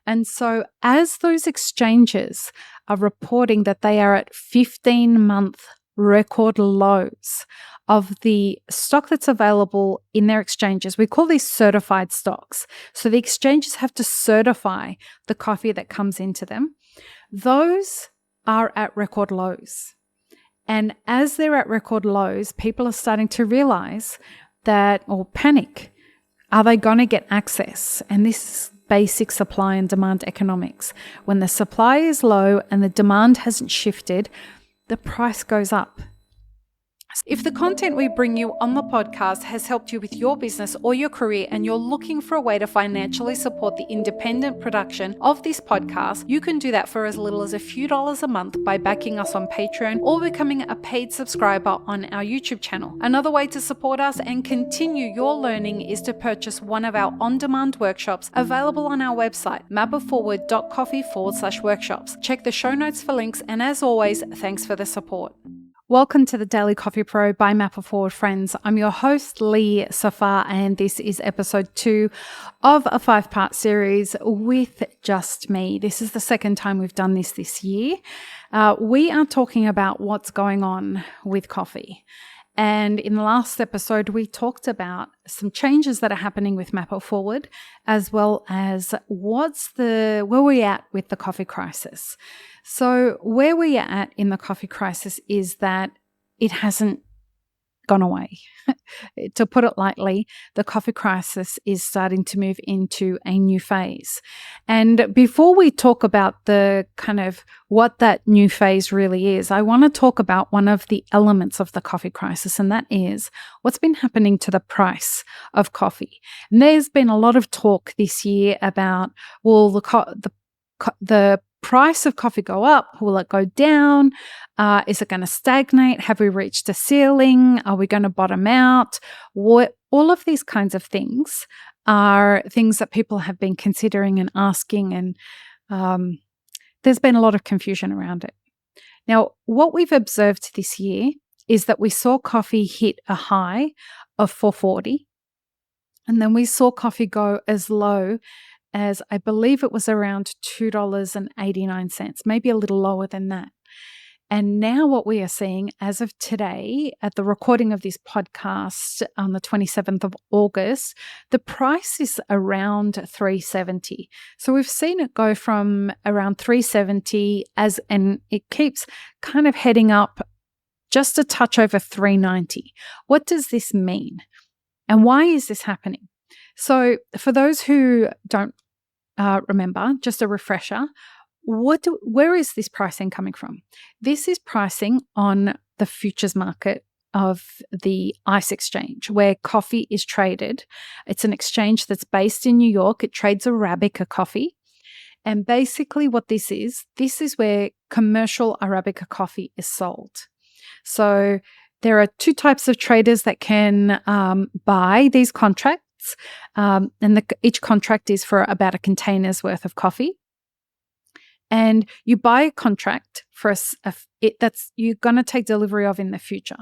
And so as those exchanges are reporting that they are at 15-month record lows of the stock that's available in their exchanges, we call these certified stocks. So the exchanges have to certify the coffee that comes into them. Those are at record lows. And as they're at record lows, people are starting to realize that, or panic, are they going to get access? And this is basic supply and demand economics. When the supply is low and the demand hasn't shifted, the price goes up. If the content we bring you on the podcast has helped you with your business or your career and you're looking for a way to financially support the independent production of this podcast, you can do that for as little as a few dollars a month by backing us on Patreon or becoming a paid subscriber on our YouTube channel. Another way to support us and continue your learning is to purchase one of our on-demand workshops available on our website, mapperforward.coffee/workshops. Check the show notes for links, and as always, thanks for the support. Welcome to the Daily Coffee Pro by Mapper Forward, friends. I'm your host, Lee Safar, and this is episode 2 of a 5-part series with just me. This is the second time we've done this year. We are talking about what's going on with coffee. And in the last episode, we talked about some changes that are happening with Mapper Forward, as well as where we're at with the coffee crisis. So where we are at in the coffee crisis is that it hasn't gone away. To put it lightly, the coffee crisis is starting to move into a new phase. And before we talk about the kind of what that new phase really is, I want to talk about one of the elements of the coffee crisis, and that is what's been happening to the price of coffee. And there's been a lot of talk this year about, will the price of coffee go up? Will it go down? Is it going to stagnate? Have we reached a ceiling? Are we going to bottom out? All of these kinds of things are things that people have been considering and asking, and there's been a lot of confusion around it. Now, what we've observed this year is that we saw coffee hit a high of $4.40, and then we saw coffee go as low as, I believe it was around $2.89, maybe a little lower than that. And now what we are seeing as of today, at the recording of this podcast on the 27th of August, the price is around $3.70. So we've seen it go from around $3.70 and it keeps kind of heading up just a touch over $3.90. What does this mean? And why is this happening? So for those who don't remember, just a refresher, where is this pricing coming from? This is pricing on the futures market of the ICE exchange, where coffee is traded. It's an exchange that's based in New York. It trades Arabica coffee. And basically what this is where commercial Arabica coffee is sold. So there are two types of traders that can buy these contracts. And each contract is for about a container's worth of coffee. And you buy a contract for that's you're going to take delivery of in the future.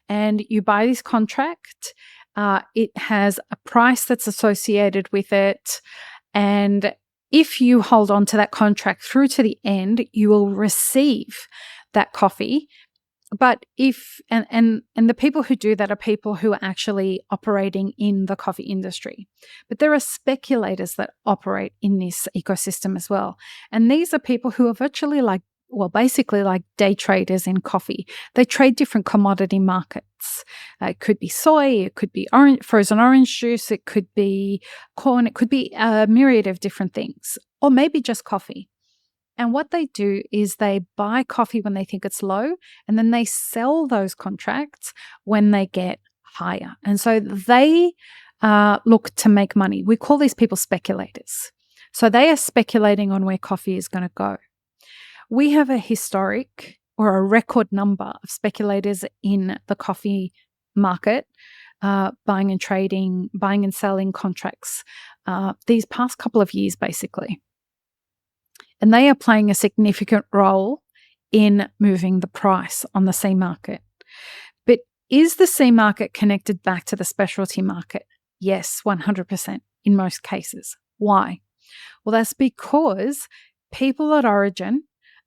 And you buy this contract. It has a price that's associated with it. And if you hold on to that contract through to the end, you will receive that coffee. But and the people who do that are people who are actually operating in the coffee industry. But there are speculators that operate in this ecosystem as well. And these are people who are virtually basically like day traders in coffee. They trade different commodity markets. It could be soy, it could be frozen orange juice, it could be corn, it could be a myriad of different things, or maybe just coffee. And what they do is they buy coffee when they think it's low, and then they sell those contracts when they get higher. And so they look to make money. We call these people speculators. So they are speculating on where coffee is going to go. We have a historic or a record number of speculators in the coffee market, buying and selling contracts these past couple of years, basically. And they are playing a significant role in moving the price on the C market. But is the C market connected back to the specialty market? Yes, 100% in most cases. Why? Well, that's because people at Origin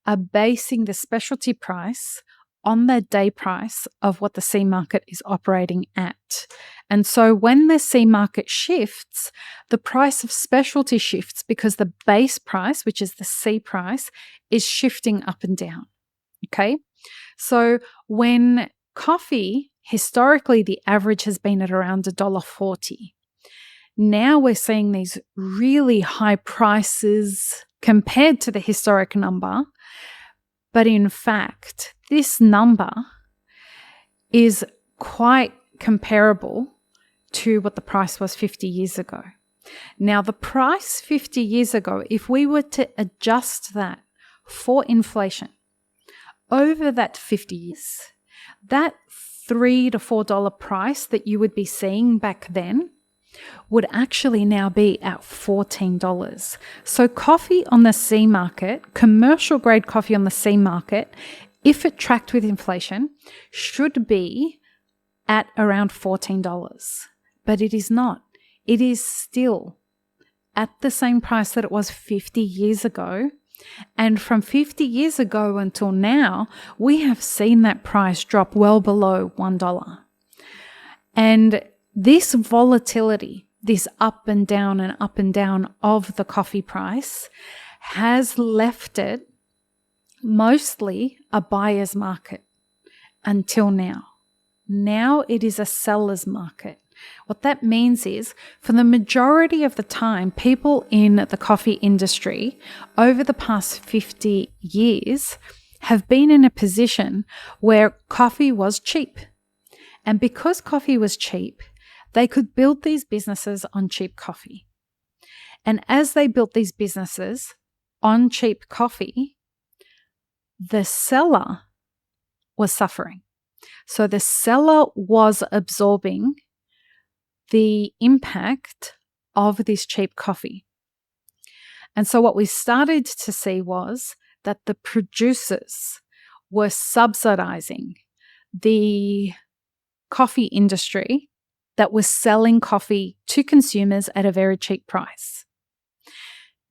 are basing the specialty price on the day price of what the C market is operating at. And so when the C market shifts, the price of specialty shifts because the base price, which is the C price, is shifting up and down. Okay? So when coffee, historically, the average has been at around $1.40. Now we're seeing these really high prices compared to the historic number. But in fact, this number is quite comparable to what the price was 50 years ago. Now, the price 50 years ago, if we were to adjust that for inflation over that 50 years, that $3 to $4 price that you would be seeing back then would actually now be at $14. So coffee on the C market, commercial grade coffee on the C market, if it tracked with inflation, should be at around $14. But it is not. It is still at the same price that it was 50 years ago. And from 50 years ago until now, we have seen that price drop well below $1. And this volatility, this up and down of the coffee price has left it mostly a buyer's market until now. Now it is a seller's market. What that means is, for the majority of the time, people in the coffee industry over the past 50 years have been in a position where coffee was cheap. And because coffee was cheap, they could build these businesses on cheap coffee. And as they built these businesses on cheap coffee, the seller was suffering. So the seller was absorbing the impact of this cheap coffee. And so what we started to see was that the producers were subsidizing the coffee industry that was selling coffee to consumers at a very cheap price.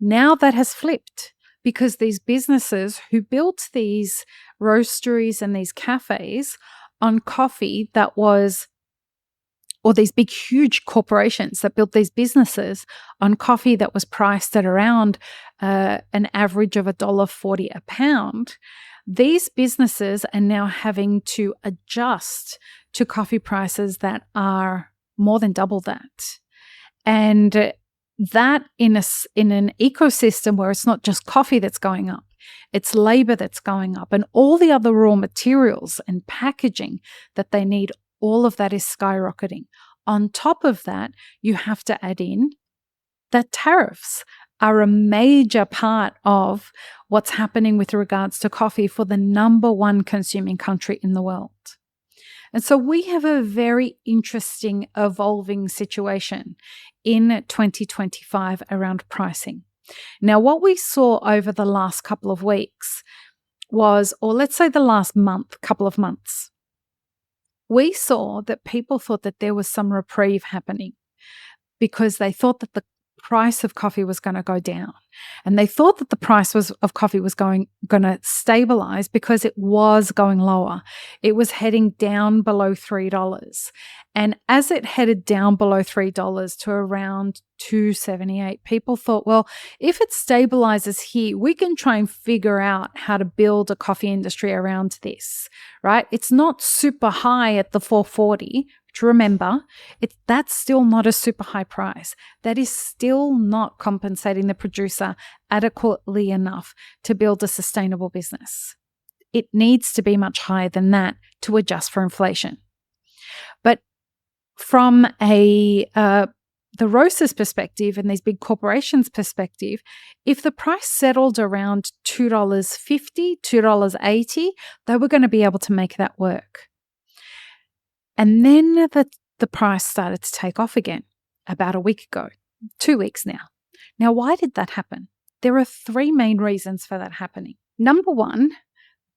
Now that has flipped, because these businesses who built these roasteries and these cafes on coffee that was, or these big, huge corporations that built these businesses on coffee that was priced at around an average of $1.40 a pound, these businesses are now having to adjust to coffee prices that are more than double that. And that in an ecosystem where it's not just coffee that's going up, it's labor that's going up, and all the other raw materials and packaging that they need, all of that is skyrocketing. On top of that, you have to add in that tariffs are a major part of what's happening with regards to coffee for the number one consuming country in the world. And so we have a very interesting evolving situation in 2025 around pricing. Now, what we saw over the last couple of weeks was, or let's say the last couple of months, we saw that people thought that there was some reprieve happening because they thought that the price of coffee was going to go down. And they thought that the price of coffee was going to stabilize because it was going lower. It was heading down below $3. And as it headed down below $3 to around $2.78, people thought, well, if it stabilizes here, we can try and figure out how to build a coffee industry around this, right? It's not super high at the $4.40. Remember, that's still not a super high price. That is still not compensating the producer adequately enough to build a sustainable business. It needs to be much higher than that to adjust for inflation. But from the roaster's perspective and these big corporations' perspective, if the price settled around $2.50, $2.80, they were going to be able to make that work. And then the price started to take off again about a week ago, 2 weeks now. Now, why did that happen? There are three main reasons for that happening. Number one,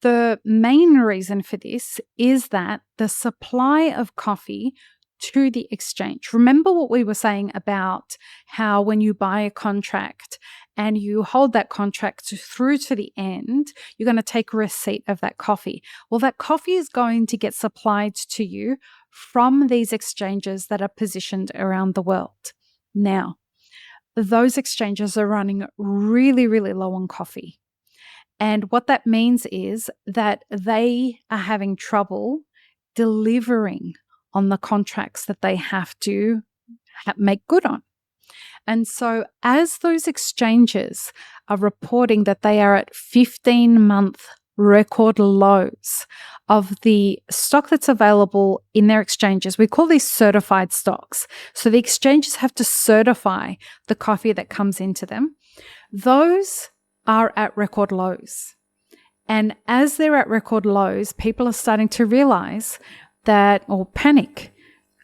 the main reason for this is that the supply of coffee to the exchange. Remember what we were saying about how when you buy a contract and you hold that contract through to the end, you're going to take a receipt of that coffee. Well, that coffee is going to get supplied to you from these exchanges that are positioned around the world. Now, those exchanges are running really, really low on coffee. And what that means is that they are having trouble delivering on the contracts that they have to make good on. And so as those exchanges are reporting that they are at 15-month record lows of the stock that's available in their exchanges, we call these certified stocks. So the exchanges have to certify the coffee that comes into them. Those are at record lows. And as they're at record lows, people are starting to realize that, or panic,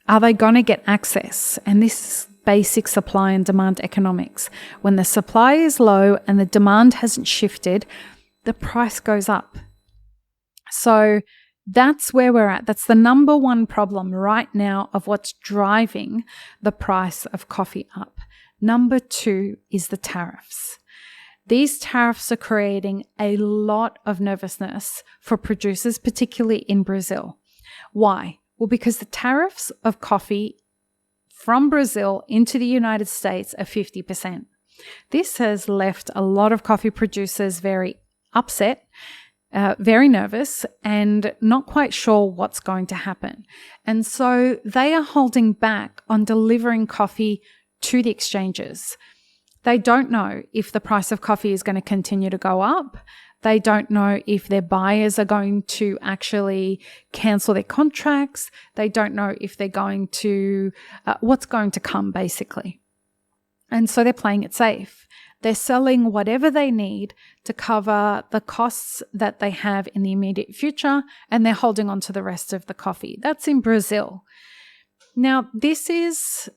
are they going to get access? And this is basic supply and demand economics. When the supply is low and the demand hasn't shifted, the price goes up. So that's where we're at. That's the number one problem right now of what's driving the price of coffee up. Number two is the tariffs. These tariffs are creating a lot of nervousness for producers, particularly in Brazil. Why? Well, because the tariffs of coffee from Brazil into the United States are 50%. This has left a lot of coffee producers very upset, very nervous, and not quite sure what's going to happen. And so they are holding back on delivering coffee to the exchanges. They don't know if the price of coffee is going to continue to go up. They don't know if their buyers are going to actually cancel their contracts. They don't know if they're going to, what's going to come basically. And so they're playing it safe. They're selling whatever they need to cover the costs that they have in the immediate future, and they're holding on to the rest of the coffee. That's in Brazil. Now, this is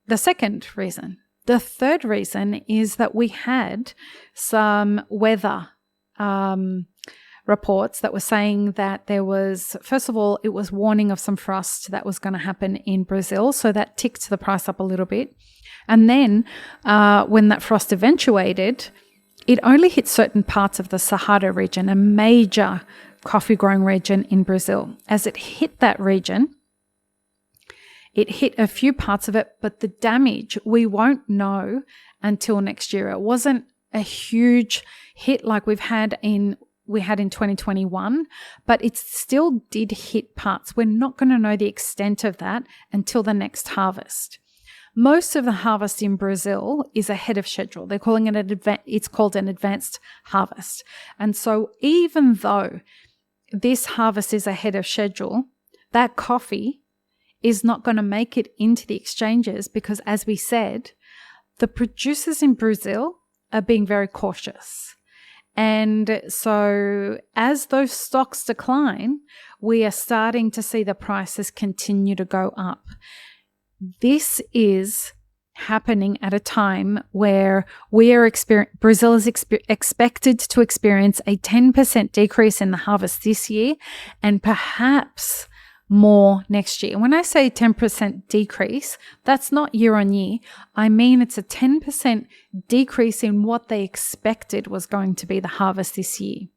the second reason. The third reason is that we had some weather reports that were saying that there was, first of all, it was warning of some frost that was going to happen in Brazil. So that ticked the price up a little bit. And then when that frost eventuated, it only hit certain parts of the Cerrado region, a major coffee growing region in Brazil. As it hit that region, it hit a few parts of it, but the damage we won't know until next year. It wasn't a huge hit like we had in 2021, but it still did hit parts. We're not going to know the extent of that until the next harvest. Most of the harvest in Brazil is ahead of schedule. They're calling it it's called an advanced harvest. And so even though this harvest is ahead of schedule, that coffee is not going to make it into the exchanges because, as we said, the producers in Brazil are being very cautious. And so as those stocks decline, we are starting to see the prices continue to go up. This is happening at a time where Brazil is expected to experience a 10% decrease in the harvest this year and perhaps more next year. When I say 10% decrease, that's not year on year. I mean, it's a 10% decrease in what they expected was going to be the harvest this year.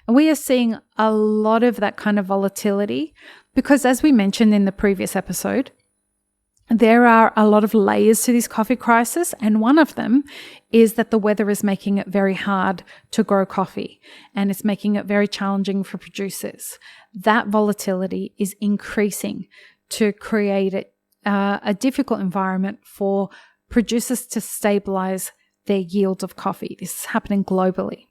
And we are seeing a lot of that kind of volatility because, as we mentioned in the previous episode, there are a lot of layers to this coffee crisis, and one of them is that the weather is making it very hard to grow coffee, and it's making it very challenging for producers. That volatility is increasing to create a difficult environment for producers to stabilize their yield of coffee. This is happening globally.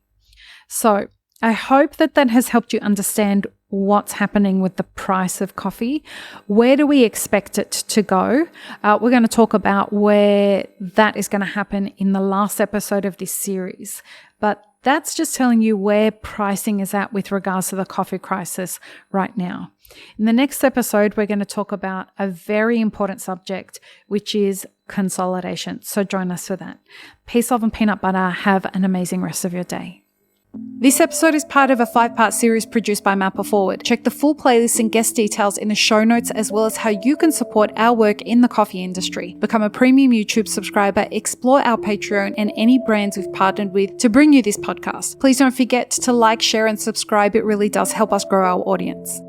So I hope that has helped you understand what's happening with the price of coffee. Where do we expect it to go? We're going to talk about where that is going to happen in the last episode of this series. But that's just telling you where pricing is at with regards to the coffee crisis right now. In the next episode, we're going to talk about a very important subject, which is consolidation. So join us for that. Peace, love, and peanut butter. Have an amazing rest of your day. This episode is part of a 5-part series produced by Mapper Forward. Check the full playlist and guest details in the show notes, as well as how you can support our work in the coffee industry. Become a premium YouTube subscriber, explore our Patreon and any brands we've partnered with to bring you this podcast. Please don't forget to like, share, and subscribe. It really does help us grow our audience.